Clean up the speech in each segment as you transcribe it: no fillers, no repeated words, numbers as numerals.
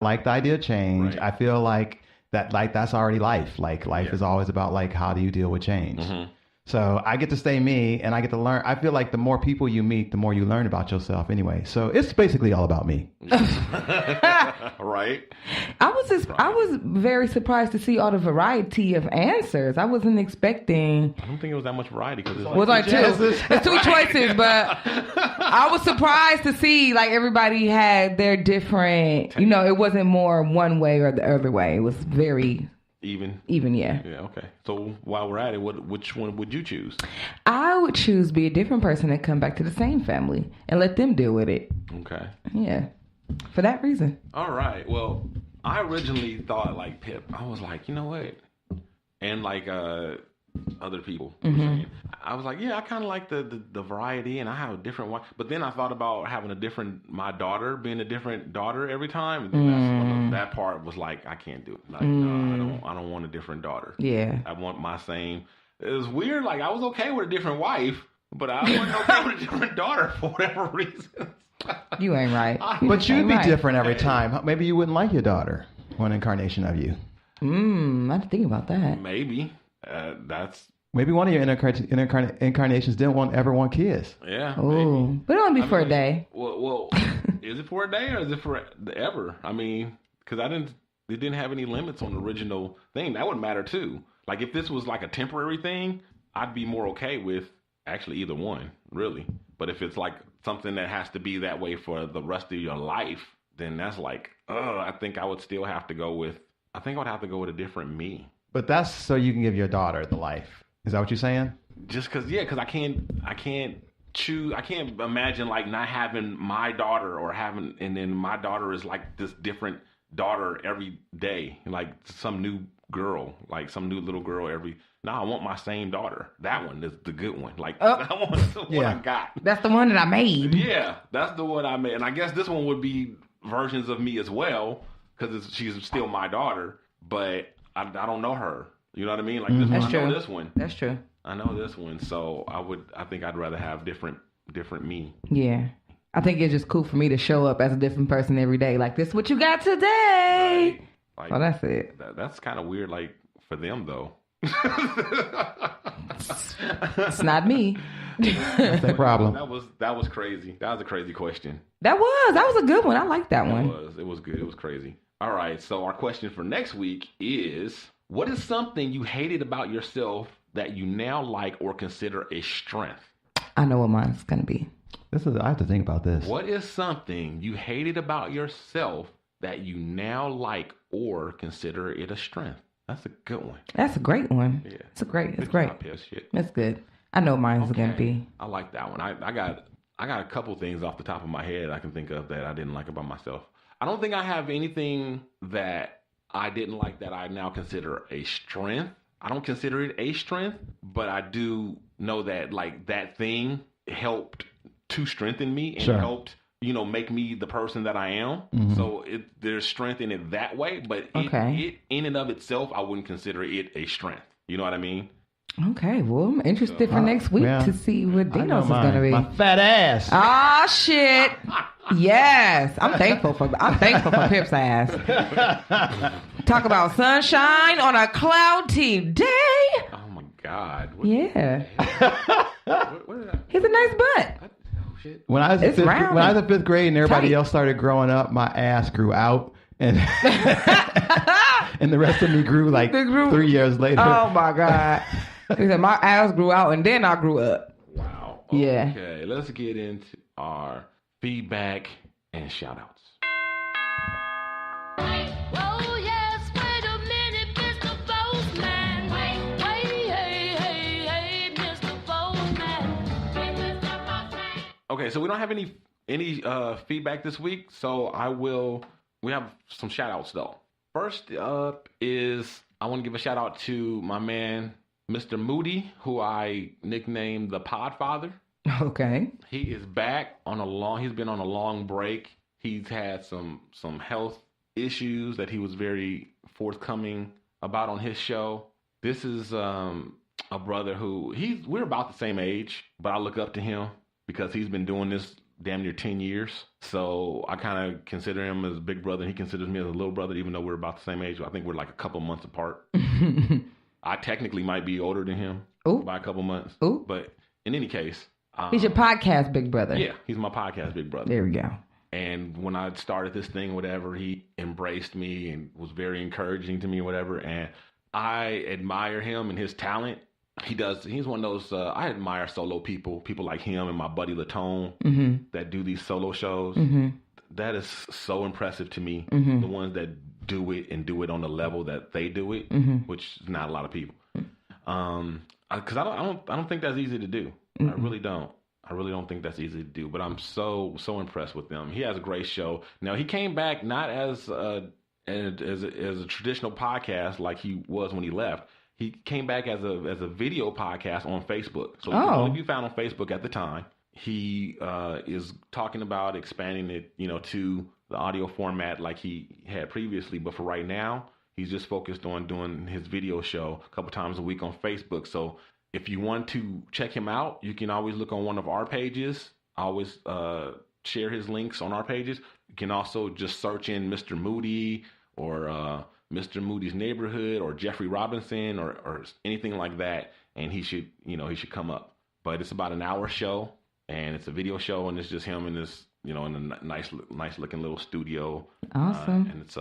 like the idea of change. Right. I feel like that's already life. Like life is always about like how do you deal with change. Mm-hmm. So I get to stay me and I get to learn. I feel like the more people you meet, the more you learn about yourself anyway. So it's basically all about me. Right. I was very surprised to see all the variety of answers. I wasn't expecting. I don't think it was that much variety because Well, it's like it's two choices, but I was surprised to see like everybody had their different. You know, it wasn't more one way or the other way. It was very even, yeah. Yeah, okay. So while we're at it, which one would you choose? I would choose be a different person and come back to the same family and let them deal with it. Okay. Yeah. For that reason. All right. Well, I originally thought like Pip. I was like, you know what? And like other people were saying, I was like, yeah, I kind of like the variety, and I have a different one. But then I thought about having my daughter being a different daughter every time. And then that part was like, I can't do it. Like, no, I don't want a different daughter. Yeah. I want my same. It was weird. Like I was okay with a different wife, but I wasn't okay with a different daughter for whatever reason. You ain't right. But you'd be different every time. Maybe you wouldn't like your daughter, one incarnation of you. I have to think about that. Maybe. That's... Maybe one of your incarnations didn't ever want kids. Yeah. Oh, but it only be for a day. Well, is it for a day or is it for ever? I mean, because it didn't have any limits on the original thing. That would matter too. Like if this was like a temporary thing, I'd be more okay with actually either one, really. But if it's like something that has to be that way for the rest of your life, then that's like, I think I would still have to go with. I think I would have to go with a different me. But that's so you can give your daughter the life. Is that what you're saying? Just because I can't choose. I can't imagine like not having my daughter and then my daughter is like this different daughter every day, like some new girl, like some new little girl No, I want my same daughter. That one is the good one. Like that one's the one I got. That's the one that I made. Yeah, that's the one I made. And I guess this one would be versions of me as well because she's still my daughter, but I don't know her. You know what I mean? Like this one, I know this one. That's true. I know this one, so I think I'd rather have different me. Yeah. I think it's just cool for me to show up as a different person every day. Like, this is what you got today. Right. Like, oh, that's it. That's kind of weird, like, for them, though. It's not me. That's their problem. That was crazy. That was a crazy question. That was a good one. I like that one. It was good. It was crazy. All right, so our question for next week is, what is something you hated about yourself that you now like or consider a strength? I know what mine's going to be. I have to think about this. What is something you hated about yourself that you now like or consider it a strength? That's a good one. That's a great one. Yeah. It's great. Shit. That's good. I know mine's going to be. I like that one. I got a couple things off the top of my head I can think of that I didn't like about myself. I don't think I have anything that I didn't like that I now consider a strength. I don't consider it a strength, but I do know that like that thing helped to strengthen me and helped, make me the person that I am. Mm-hmm. So there's strength in it that way, but it in and of itself, I wouldn't consider it a strength. You know what I mean? Okay, well, I'm interested for next week to see what Dino's is going to be. My fat ass. Oh, shit. Yes. I'm thankful for Pip's ass. Talk about sunshine on a cloudy day. Oh, my God. Yeah. What He's a nice butt. Shit. When I was in fifth grade and everybody else started growing up, my ass grew out. And and the rest of me grew 3 years later. Oh, my God. He said, my ass grew out and then I grew up. Wow. Yeah. Okay, let's get into our feedback and shout outs. Okay, so we don't have any feedback this week, so we have some shout outs though. First up is I want to give a shout out to my man Mr. Moody, who I nicknamed the Podfather. Okay. He is back he's been on a long break. He's had some health issues that he was very forthcoming about on his show. This is a brother who we're about the same age, but I look up to him because he's been doing this damn near 10 years. So I kind of consider him as a big brother. He considers me as a little brother, even though we're about the same age. I think we're like a couple months apart. I technically might be older than him by a couple months. Ooh. But in any case. He's your podcast big brother. Yeah, he's my podcast big brother. There we go. And when I started this thing, whatever, he embraced me and was very encouraging to me, whatever. And I admire him and his talent. He's one of those, I admire solo people like him and my buddy Latone that do these solo shows. That is so impressive to me. The ones that do it and do it on the level that they do it, which is not a lot of people. Because I don't think that's easy to do. I really don't. I really don't think that's easy to do. But I'm so impressed with them. He has a great show. Now he came back not as a traditional podcast like he was when he left. He came back as a video podcast on Facebook. So if you found on Facebook at the time, he is talking about expanding it, to the audio format like he had previously. But for right now, he's just focused on doing his video show a couple times a week on Facebook. So if you want to check him out, you can always look on one of our pages. I always share his links on our pages. You can also just search in Mr. Moody or Mr. Moody's Neighborhood or Jeffrey Robinson or anything like that, and he should come up. But it's about an hour show, and it's a video show, and it's just him in this, in a nice looking little studio. Awesome. And it's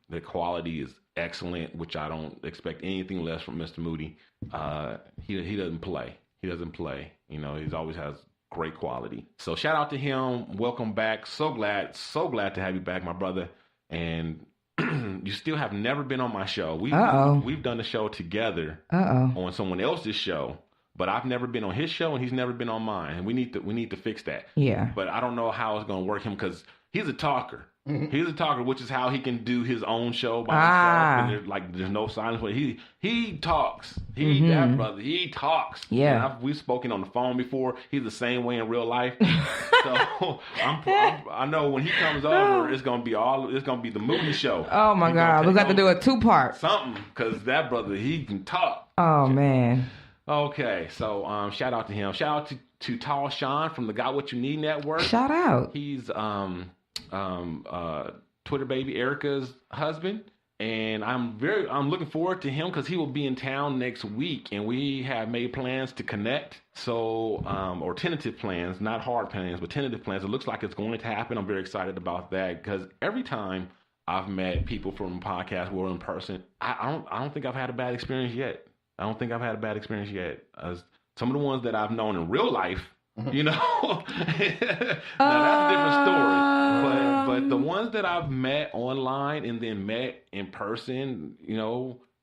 the quality is excellent, which I don't expect anything less from Mr. Moody. He doesn't play. He's always has great quality. So shout out to him. Welcome back. So glad to have you back, my brother. And you still have never been on my show. We've done the show together on someone else's show, but I've never been on his show and he's never been on mine. And we need to fix that. Yeah. But I don't know how it's going to work him because he's a talker. He's a talker, which is how he can do his own show by himself. And there's no silence. But he talks. That brother, he talks. Yeah. We've spoken on the phone before. He's the same way in real life. So I know when he comes over, it's gonna be the movie show. Oh my God, we got to do a 2-part. Something, because that brother, he can talk. Oh man. Okay, so shout out to him. Shout out to Tall Sean from the Got What You Need Network. Shout out. He's Twitter baby Erica's husband, and I'm looking forward to him because he will be in town next week, and we have made plans to connect. So or tentative plans, not hard plans, but tentative plans. It looks like it's going to happen. I'm very excited about that because every time I've met people from podcast world in person, I don't think I've had a bad experience yet. Some of the ones that I've known in real life, now that's a different story. But the ones that I've met online and then met in person,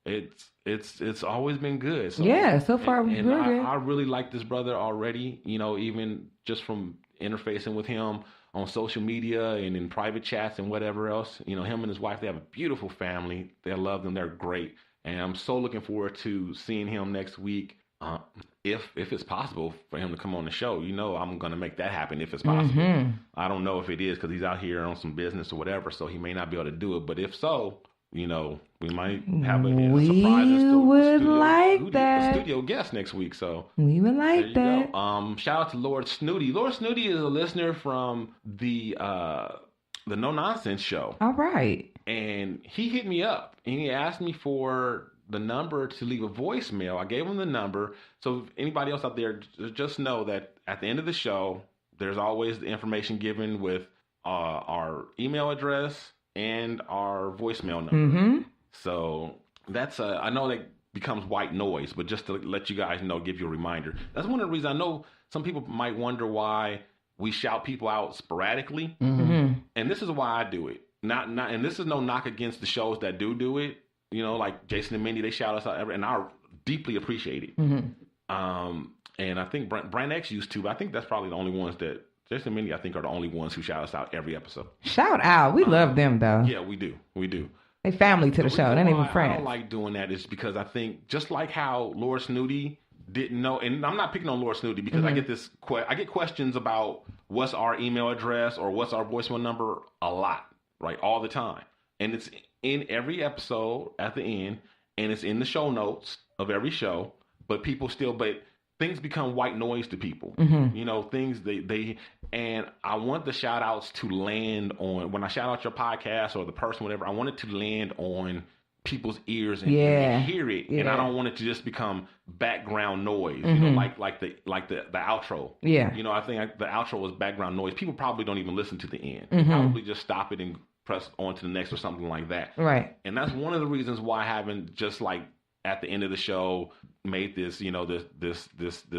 it's always been good. So, so far we're good. I really like this brother already. Even just from interfacing with him on social media and in private chats and whatever else. Him and his wife, they have a beautiful family. They love them. They're great. And I'm so looking forward to seeing him next week. If it's possible for him to come on the show, I'm going to make that happen if it's possible. I don't know if it is because he's out here on some business or whatever, so he may not be able to do it. But if so, we might have a surprise a studio guest next week. So we would like that. Shout out to Lord Snooty. Lord Snooty is a listener from the No Nonsense show. All right. And he hit me up and he asked me for the number to leave a voicemail. I gave him the number. So if anybody else out there, just know that at the end of the show, there's always the information given with our email address and our voicemail number. So that's I know that becomes white noise, but just to let you guys know, give you a reminder. That's one of the reasons I know some people might wonder why we shout people out sporadically. And this is why I do it. And this is no knock against the shows that do it. Like Jason and Mindy, they shout us out, and I deeply appreciate it. And I think Brand X used to, but I think that's probably the only ones that Jason and Mindy, I think, are the only ones who shout us out every episode. Shout out. We love them, though. Yeah, we do. They family to the show. They're not even friends. I don't like doing that is because I think just like how Lord Snooty didn't know, and I'm not picking on Lord Snooty because I get questions about what's our email address or what's our voicemail number a lot, right? All the time. And it's in every episode at the end, and it's in the show notes of every show, but things become white noise to people. You know, things and I want the shout outs to land on, when I shout out your podcast or the person, whatever, I want it to land on people's ears and hear it. And I don't want it to just become background noise, you know, like the outro. Yeah. You know, I think the outro was background noise. People probably don't even listen to the end. They probably just stop it and press on to the next or something like that. Right. And that's one of the reasons why I haven't just like at the end of the show made this, you know, this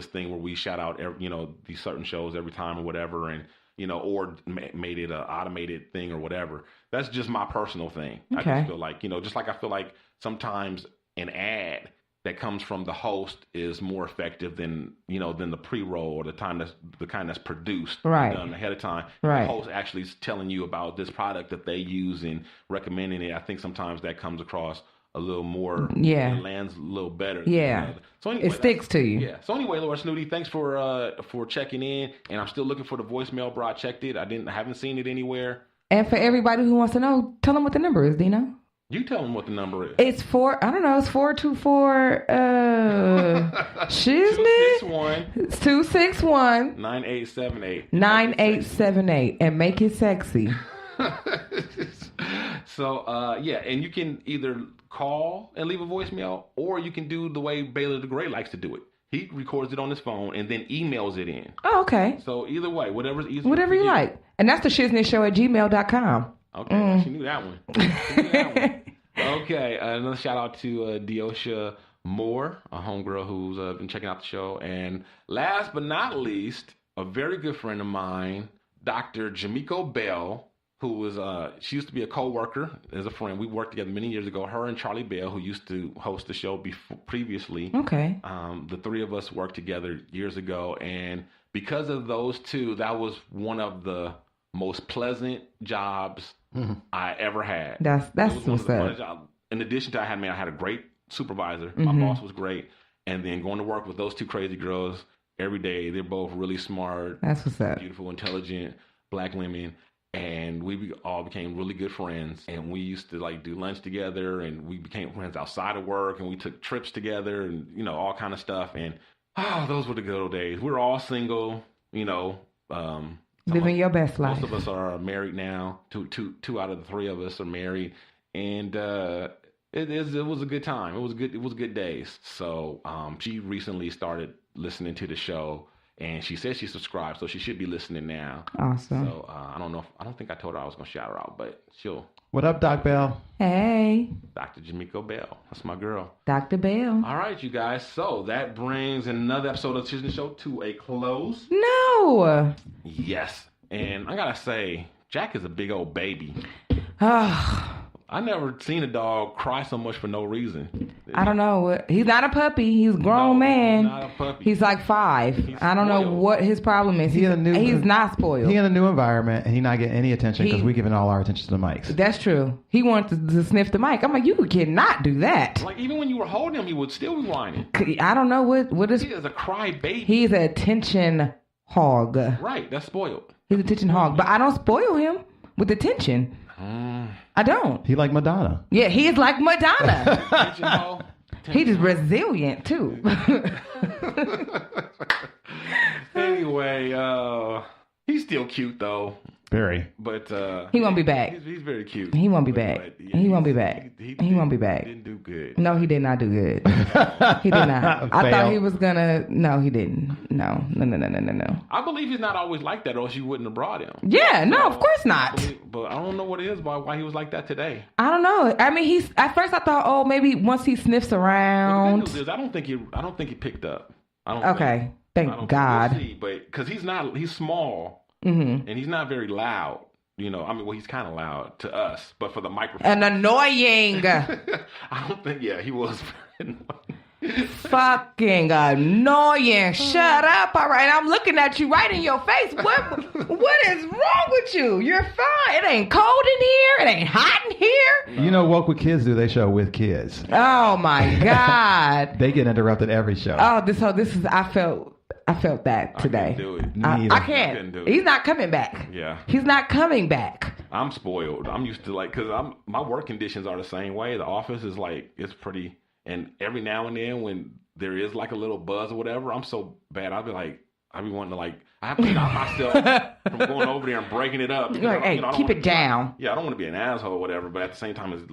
thing where we shout out, you know, these certain shows every time or whatever, and, you know, or made it an automated thing or whatever. That's just my personal thing. Okay. I just feel like, you know, just like I feel like sometimes an ad that comes from the host is more effective than, you know, than the pre-roll or the kind that's produced done ahead of time. Right. The host actually is telling you about this product that they use and recommending it. I think sometimes that comes across a little more, it lands a little better. Yeah. So anyway, it sticks to you. Yeah. So anyway, Laura Snooty, thanks for checking in. And I'm still looking for the voicemail, bro. I checked it. I haven't seen it anywhere. And for everybody who wants to know, tell them what the number is, Dino. You tell them what the number is. It's 424 Shiznit. It's 261 9878. 9878, and make it sexy. So, and you can either call and leave a voicemail, or you can do the way Baylor the Great likes to do it. He records it on his phone and then emails it in. Oh, okay. So either way, whatever's easier. Whatever you like. And that's the shiznitshow@gmail.com. Okay, she knew that one. Okay, another shout out to Deosha Moore, a homegirl who's been checking out the show. And last but not least, a very good friend of mine, Dr. Jamiko Bell, who was, she used to be a co-worker as a friend. We worked together many years ago. Her and Charlie Bell, who used to host the show previously. Okay. The three of us worked together years ago. And because of those two, that was one of the most pleasant jobs I ever had. That's what's up. In addition to I had a great supervisor. My boss was great. And then going to work with those two crazy girls every day. They're both really smart. That's what's up. Beautiful, intelligent Black women. And we all became really good friends, and we used to like do lunch together, and we became friends outside of work, and we took trips together, and you know, all kind of stuff. And those were the good old days. We were all single, you know, living your best life. Most of us are married now. Two out of the three of us are married, and it was a good time. It was good days. So she recently started listening to the show. And she said she subscribed, so she should be listening now. Awesome. So I don't think I told her I was going to shout her out, but she'll. What up, Doc Bell? Hey. Dr. Jamiko Bell. That's my girl. Dr. Bell. All right, you guys. So that brings another episode of the Shiznit Show to a close. No. Yes. And I got to say, Jack is a big old baby. I never seen a dog cry so much for no reason. I don't know. He's not a puppy. He's a grown man. He's not a puppy. He's like 5. I don't know what his problem is. He's not spoiled. He in a new environment, and he not getting any attention because we giving all our attention to the mics. That's true. He wanted to sniff the mic. I'm like, you cannot do that. Like, even when you were holding him, he would still be whining. I don't know what is. He is a cry baby. He's an attention hog. Right. That's spoiled. He's an attention hog. But I don't spoil him with attention. I don't. He like Madonna. Yeah, he is like Madonna. He's just resilient too. Anyway, he's still cute though. Very. But he won't be back. He's very cute. He won't be back. He won't be back. He won't be back. He didn't do good. No, he did not do good. He did not. I thought he was gonna. No, he didn't. No. I believe he's not always like that, or else you wouldn't have brought him. Yeah, no, of course not. But I don't know what it is why he was like that today. I don't know. I mean, at first I thought, maybe once he sniffs around. But the good news is, I don't think he picked up. Okay, thank God. We'll see, but because he's small. And he's not very loud, you know. I mean, well, he's kind of loud to us, but for the microphone, and annoying. I don't think. Yeah, he was very annoying. Fucking annoying. Shut up. All right, I'm looking at you right in your face. What is wrong with you? You're fine. It ain't cold in here. It ain't hot in here. You know, Woke with Kids do they show with kids? Oh my God. They get interrupted every show. Oh, this is. I felt that today. I can't. He's not coming back. Yeah. He's not coming back. I'm spoiled. I'm used to because my work conditions are the same way. The office is like, it's pretty And every now and then when there is like a little buzz or whatever, I'm so bad. I'll be wanting to I have to stop myself from going over there and breaking it up. You're like, hey, keep it down. I don't want to be an asshole or whatever, but at the same time, it's